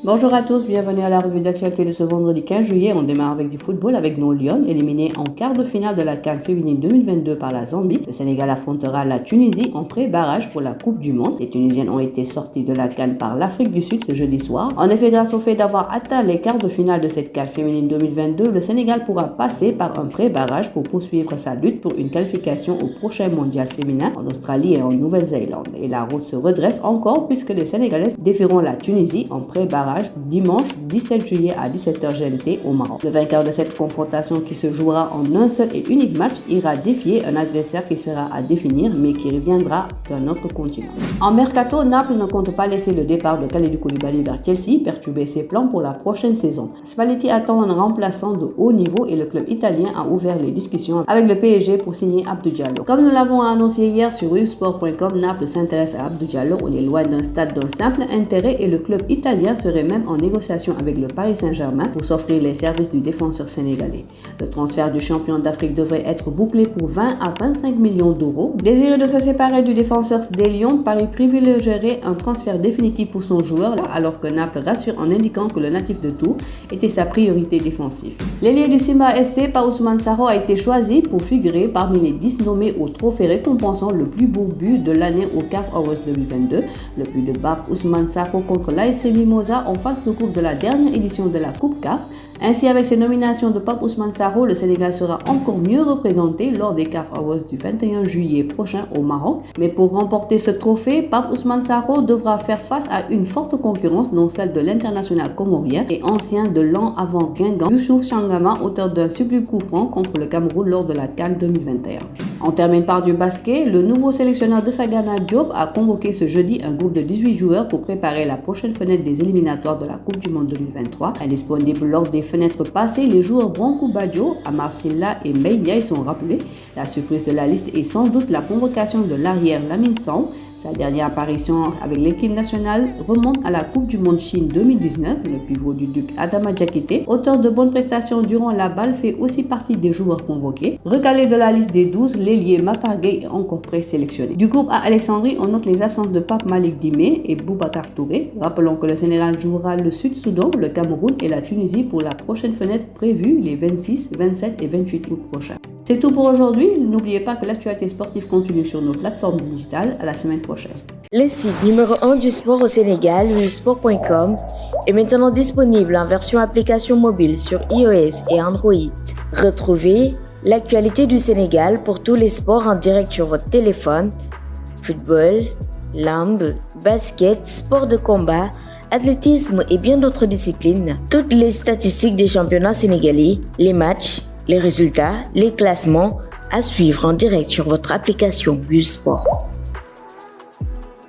Bonjour à tous, bienvenue à la revue d'actualité de ce vendredi 15 juillet. On démarre avec du football avec nos Lions, éliminés en quart de finale de la CAN féminine 2022 par la Zambie. Le Sénégal affrontera la Tunisie en pré-barrage pour la Coupe du Monde. Les Tunisiennes ont été sorties de la CAN par l'Afrique du Sud ce jeudi soir. En effet, grâce au fait d'avoir atteint les quarts de finale de cette CAN féminine 2022, le Sénégal pourra passer par un pré-barrage pour poursuivre sa lutte pour une qualification au prochain mondial féminin en Australie et en Nouvelle-Zélande. Et la route se redresse encore puisque les Sénégalaises défieront la Tunisie en pré-barrage dimanche 17 juillet à 17h GMT au Maroc. Le vainqueur de cette confrontation qui se jouera en un seul et unique match ira défier un adversaire qui sera à définir mais qui reviendra d'un autre continent. En mercato, Naples ne compte pas laisser le départ de Kalidou Koulibaly vers Chelsea perturber ses plans pour la prochaine saison. Spalletti attend un remplaçant de haut niveau et le club italien a ouvert les discussions avec le PSG pour signer Abdou Diallo. Comme nous l'avons annoncé hier sur rusport.com, Naples s'intéresse à Abdou Diallo. On est loin d'un stade d'un simple intérêt et le club italien serait même en négociation avec le Paris Saint-Germain pour s'offrir les services du défenseur sénégalais. Le transfert du champion d'Afrique devrait être bouclé pour 20 à 25 millions d'euros. Désireux de se séparer du défenseur des Lions, Paris privilégierait un transfert définitif pour son joueur alors que Naples rassure en indiquant que le natif de Tours était sa priorité défensive. L'ailier du Simba SC, Pape Ousmane Sakho, a été choisi pour figurer parmi les 10 nommés au trophée récompensant le plus beau but de l'année au CAF Awards 2022. Le but de Pape Ousmane Sakho contre l'AS Mimosa en phase de groupe de la dernière édition de la Coupe CAF. Ainsi, avec ces nominations de Pape Ousmane Sakho, le Sénégal sera encore mieux représenté lors des CAF Awards du 21 juillet prochain au Maroc. Mais pour remporter ce trophée, Pape Ousmane Sakho devra faire face à une forte concurrence, dont celle de l'international comorien et ancien de l'an avant Guingamp, Youssouf Changama, auteur d'un sublime coup franc contre le Cameroun lors de la CAN 2021. On termine par du basket. Le nouveau sélectionneur de Sagana Diop a convoqué ce jeudi un groupe de 18 joueurs pour préparer la prochaine fenêtre des éliminatoires de la Coupe du Monde 2023. Indisponibles lors des fenêtres passées, les joueurs Branco Badio, Amar Silla et Mbaye Ndiaye sont rappelés. La surprise de la liste est sans doute la convocation de l'arrière Lamine Samb. Sa dernière apparition avec l'équipe nationale remonte à la Coupe du Monde Chine 2019. Le pivot du Duc Adama Diakité, auteur de bonnes prestations durant la balle, fait aussi partie des joueurs convoqués. Recalé de la liste des 12, l'ailier Matar Gueye est encore présélectionné. Du groupe à Alexandrie, on note les absences de Pape Malick Dimé et Boubacar Touré. Rappelons que le Sénégal jouera le Sud-Soudan, le Cameroun et la Tunisie pour la prochaine fenêtre prévue les 26, 27 et 28 août prochains. C'est tout pour aujourd'hui. N'oubliez pas que l'actualité sportive continue sur nos plateformes digitales. À la semaine prochaine. Le site numéro 1 du sport au Sénégal, rusport.com, est maintenant disponible en version application mobile sur iOS et Android. Retrouvez l'actualité du Sénégal pour tous les sports en direct sur votre téléphone. Football, lambe, basket, sport de combat, athlétisme et bien d'autres disciplines. Toutes les statistiques des championnats sénégalais, les matchs, les résultats, les classements à suivre en direct sur votre application Busport.